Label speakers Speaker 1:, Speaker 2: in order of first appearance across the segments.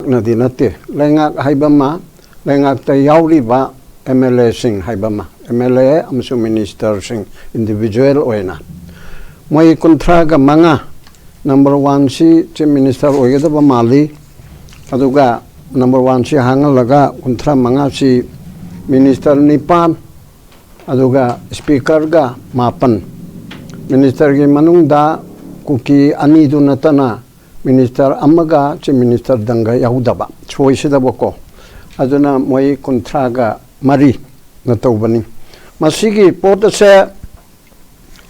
Speaker 1: nadi nate lengak haibama lengak ta yauriba MLA sing haibama MLA amsu minister sing individual oina moi kontra ga manga number 1 si chief minister oigeda ba mali aduga number 1 si hangal laga kontra manga si minister nipan aduga speaker ga mapan minister gi manung da kuki ani du natana minister amaga chief minister danga yahudaba choice da boko aduna moi kontra ga mari na tawbani masigi pota se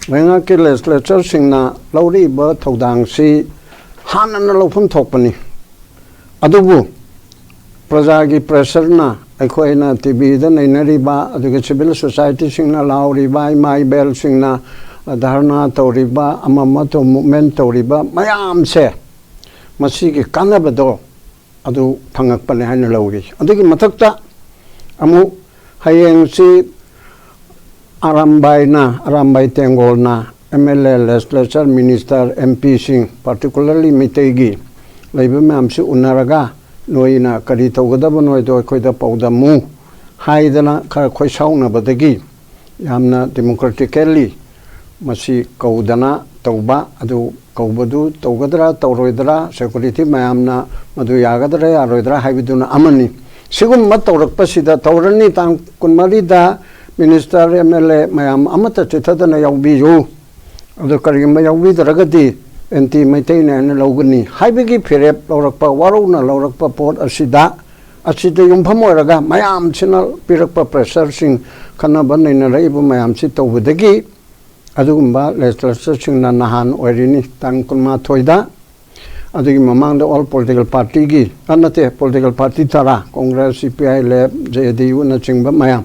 Speaker 1: wenga ke legislature singna lauri ba thodang si hanana lofum thokpani adubu praja gi pressure na aikoina tv da nainari ba aduga civil society singna lauri ba mai bel singna dharna tawriba amama to movement tawriba mayam se masigi kanabado adu phangak pane haina lauri adugi mathakta amu hayeng si arambai tengol na MLA legislature minister MP sing particularly mitegi leibe mam si unaraga noina kari tawgadaba noi do khoida pawdamu haidana khar khoi sauna badagi yamna democratically masi kaudana tauba adu kaubadu tawgadra tawroidra security mayamna madu yagadra yaroidra haibiduna amani sigum matawrak pasida tawrani tang kunmari da minister MLA mayam amata chithadana yawbi yo adu karigma yawbi daragadi enti maitaina na lawgani haibigi phirep lawrakpa waruna lawrakpa pot asida yumpham oraga mayam china pirakpa pressure sing khana banina raibu mayam si tawbadagi adugumba legislature singna nahan oirini tan kunma thoida adugi mamang all political party gi anate political party tara congress CPI lab JDU na chingba mayam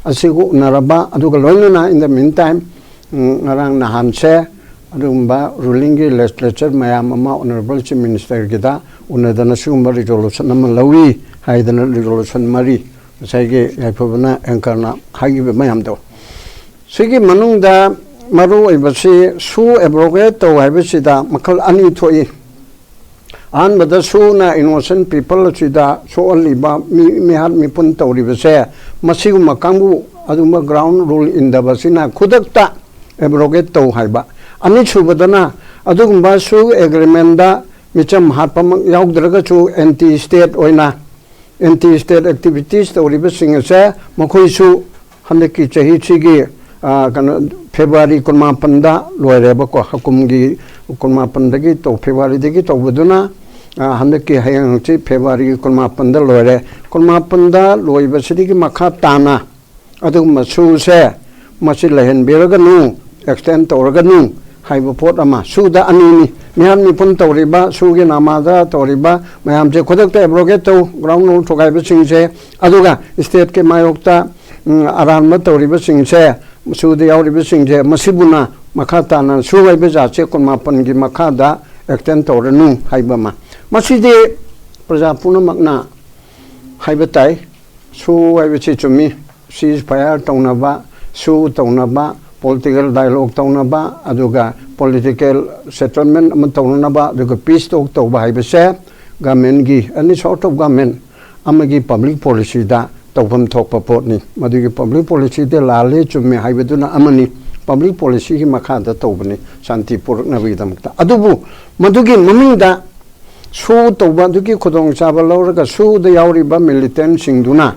Speaker 1: asigu naraba aduga loinuna in the meantime ngarang nahan se adumba ruling gi legislature mayam ama honorable chief minister gida unadana sumba resolution nam lawi haidana resolution mari saige yaipobana ankarna hagi mayam do sigi manungda maru ibasi su abrogate to haibasida makal ani thoi an bada su na innocent people chida so only ba mi har mi pun tawri base masigu makangu aduma ground rule in the basina khudakta abrogate to haiba ani chubadana adugumba su agreement da micham hapam yaugdraga chu anti state activities tawri basing se makhoi su handaki chahi chigi kan February kunma panda loireba ko hakumgi kunma pandagi to February degi to buduna handaki hayang chi February kunma panda loire kunma panda loiba sidigi makha tana adu masu se masil lehen beraga nu extend toraga nu haiba pot ama suda anini mihan mi pun tawriba sugi namada tawriba mayam je khodak te abrogate to ground rule thogai ba singse aduga state ke mayokta aran tawriba singse sudi yauriba singje masibuna makata na suwai beja che kunma pangi makada extend toranu haibama masidi praja puna makna haibatai suwai bechi chumi ceasefire taunaba su taunaba political dialogue taunaba aduga political settlement am taunaba aduga peace talk tauba haibase government gi any sort of government amagi public policy da tawfam thokpa potni madugi public policy de lale chumme haibaduna amani public policy gi makhada tawbani shanti purakna bidamta adubu madugi mamingda su tawba dugi khodong chaba lawraga su da yauriba militant singduna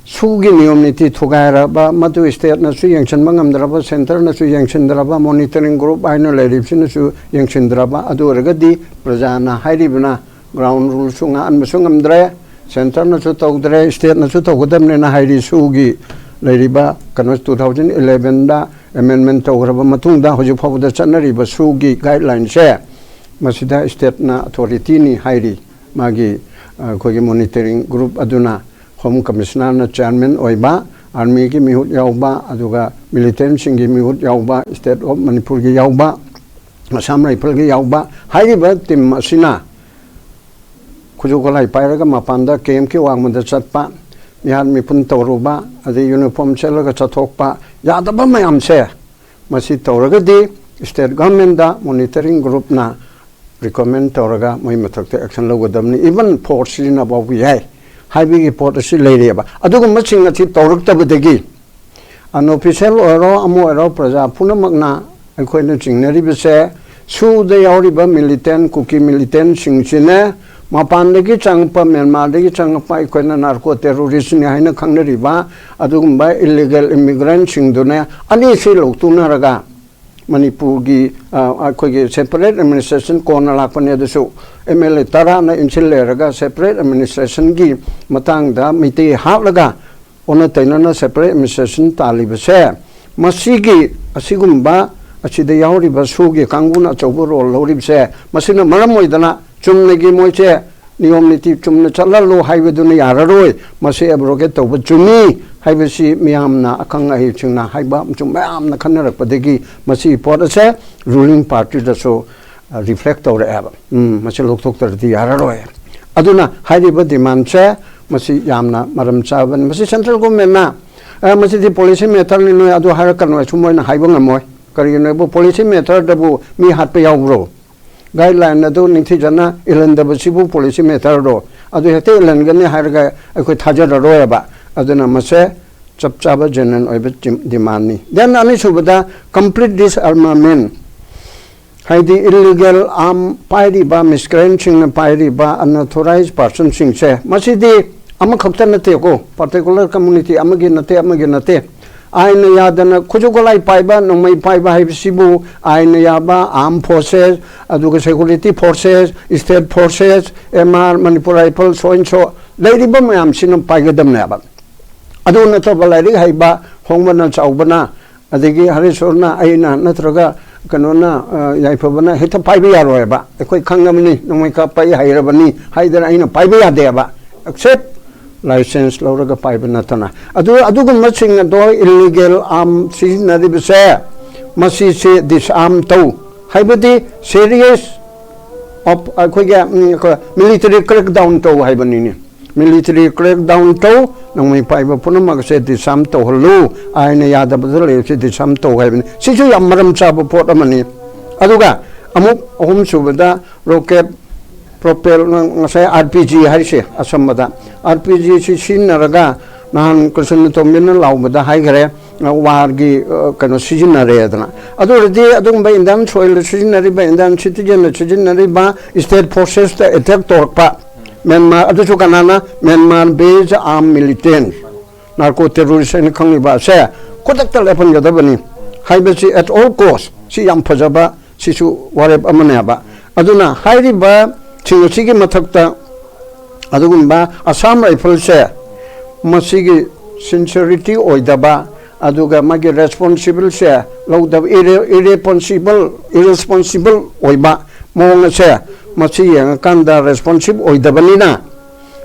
Speaker 1: sugi niyomniti thugaira ba madu state na su yangshan mangamdraba center na su yangshandraba monitoring group aino leripsin su yangshandraba adu ragadi prajana hairibna ground rule sunga anmasungamdra center na chu tawdre state na chu tawgadamne na hairi sugi leiriba kanwas 2011 da amendment tawraba matungda hoju phawda chanariba sugi guideline se masida state na authority ni hairi magi khogi monitoring group aduna home commissioner na chairman oiba army gi mihut yauba aduga military singi mihut yauba state of manipur gi yauba assam rifle gi yauba hairiba team asina kujukolai pairaga mapanda kem ki wangmanda chatpa mihan mi pun tawruba adi uniform chelaga chathokpa yadaba mayam se masi tawraga di state government da monitoring group na recommend tawraga moi mathak te action logadamni even force na babu yai haibi port asi leireba adugum maching athi tawrak tabadegi an official oro amo oro praja punamakna akhoi chingnari bese su de yauri ba militant kuki militant singchine mapan degi changpa Myanmar degi changpa akhoi narco terrorist ni haina khangnari ba adugum ba illegal immigrant singdune ani si loktuna raga Manipur gi akhoi gi separate administration kona lakpane dasu MLA tara na inchile raga separate administration gi matang da miti halaga ona tainana separate administration talibase masigi asigumba achida yauri basugi kanguna choburo loribse masina maramoidana chumnegi moiche niyom niti chumna chalalo haibeduna yararoi masi abroge toba chumi haibesi miyamna akanga hi chingna haiba chum miyamna khannarakpadegi masi podase ruling party daso reflect over aba masi loktok tardi yararoi aduna haiba demand che masi yamna maram chaban masi central government na masi di policy matter ni no adu harakan chumoi na haiba ngamoi karino bo policy matter dabu mi hat pe yawro guideline adu ningthi jana ilanda basibu policy matter ro adu hete ilan gane harga akoi thajara ro ba aduna mase chapchaba general oibe demand ni then ani subada complete disarmament haidi illegal arm pairi ba miscreant sing pairi ba unauthorized person sing se masidi ama khakta nate ko particular community amagi nate aina yadana khujugolai paiba nomai paiba haibisibu aina yaba armed forces aduga security forces state forces MR Manipur Rifle so and so leiriba mayam sinam paigadam naba aduna to balari haiba hongmana chaubana adigi harisorna aina natraga kanona yaifabana heta paiba yaroeba ekoi khangamni nomai ka pai hairabani haidana aina paiba yadeba except license lauraga paiba natana aduga maching do illegal arm signari bese masi se disarm to haibadi serious of akoiga military crackdown to haibani military crackdown to nomai paiba punama se disarm to holu aina yada badale se disarm to haibani sisu yamaram chaba pot amani aduga amuk hom subada rocket propel ngasai RPG harise asamada RPG si sinaraga nahan kusun tomina laubada haigare wargi kano sijinare adana adurdi adumba indan soil sijinari ba indan citizen sijinari ba state forces the attack torpa Myanmar adu kanana Myanmar based armed militant narco terrorist ni khangi ba se kodakta lepon gadabani haibasi at all cost si yam phajaba sisu wareb amane ba aduna hairi ba Chingosigi matakta adugumba Assam Rifle se masigi sincerity oidaba aduga magi responsible se lawdab irresponsible oiba monga se masi yang kanda responsible oidabanina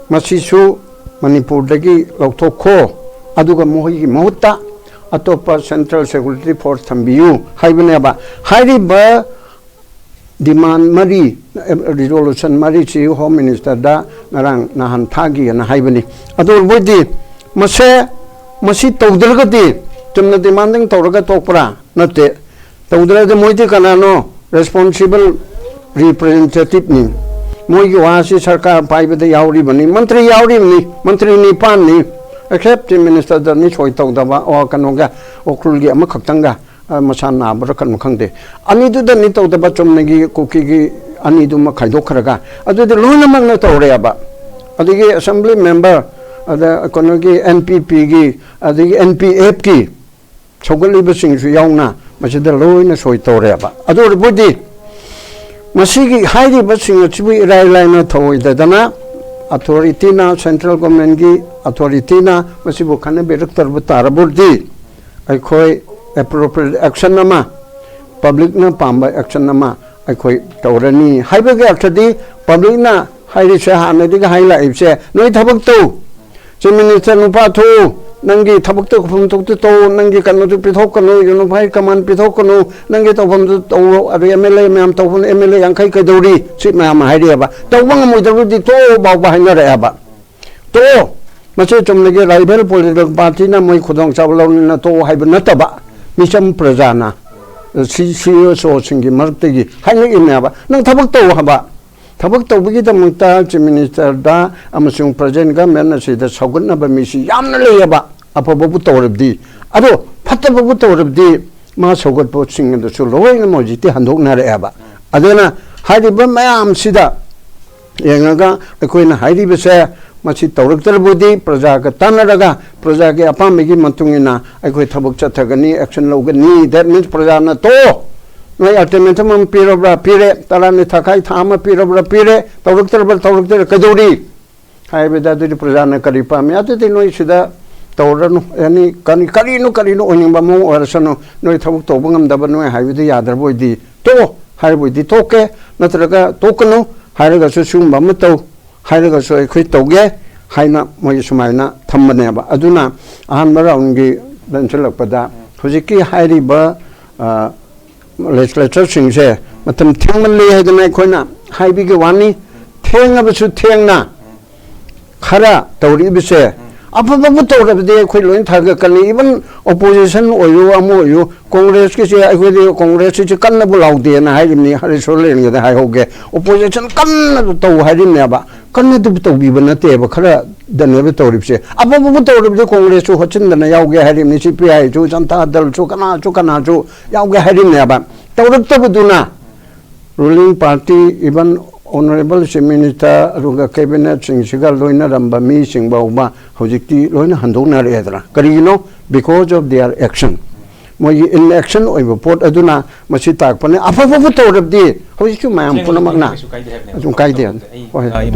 Speaker 1: masi su Manipur dagi lawthokho aduga mohi mohutta atopa Central Security Force thambiyu haibaneba hairiba demand mari resolution mari chi home minister da narang nahan thagi na haibani adol bodi masi tawdalgati tumna demanding tawraga tokpra nate tawdalade moiti kanano responsible representative ni moigi wasi sarkar paibade yauri bani mantri ni pan ni except minister da ni choi tawdaba o kanoga okrulgi ama khaktanga masana barakan khangde ani du da ni to da bachom nagi kuki gi ani du ma khaido kharaga adu de lona mang na to re ba adigi assembly member ada konogi NPP gi adigi NPF gi chogali basing su yauna masida loina soi to re ba adu budi masigi hairi basing chibu irai laina thoi da dana authority na central government gi authority na masibu khane beraktar butar burdi ai khoi appropriate action nama public na pamba action nama akhoi tawrani haibage actually public na hairi se hana diga haila ibse noi thabak to minister nupa thu nangi thabak to phum to nangi kanu to pithok kanu unified command pithok kanu nangi to phum to MLA mam to MLA yankai ka dori si mam hairi ba to bang mo di to ba haina re ba to mache chomnege rival political party na moi khudong chablo na to haiba nataba Misam Prajana CEO singi martegi haina inaba nang thabak to haba thabak to bigi damta chief minister da amasung president government na sida sagunna ba misi yamna leyaba apa babu tawrabdi ado phatta babu tawrabdi ma sogot po sing da su loi na mojiti handok na reaba adena haidi ba mayam sida yengaga koina haidi bese machi tawraktar budi praja ka tanaraga praja ke apamigi mantungina aikoi thabak chathagani action logani that means praja na to noi ultimatum am pirobra pire tarani thakai thama pirobra pire tawraktar kadori hai beda du praja na karipa me ate te noi sida tawranu yani karino onimba mo orasano noi thabak to bangam da banoi hai bedi yadar boidi to hai boidi to ke natraga tokano hairaga su sumba mato hairaga so khoi toge haina moi sumaina thammane ba aduna ahan maraun gi danchilakpada hojiki hairi ba legislature singse matam thengmanle haidana khoina haibi ge wani thenga su thengna khara tawri bise apabu tawrabde khoi loin thaga kani even opposition oyu amu oyu congress ke se ai khoi congress se kanna bulaude na haimni hari solen ge hai hoge opposition kanna to harim ne ba kanna du to bi bana te ba khara danebe tawribse apabu tawribde congress su hochin dana yauge harimni CPI ju janta dal chu kana chu yauge harim ne ba tawrab to buduna ruling party even honorable chief minister ruga cabinet sing sigal loina ramba mi sing bauba hojikti loina handona redra karino because of their action moi in action oi report aduna machi tak pane afa tawrabdi hojiku mayam punamagna kai de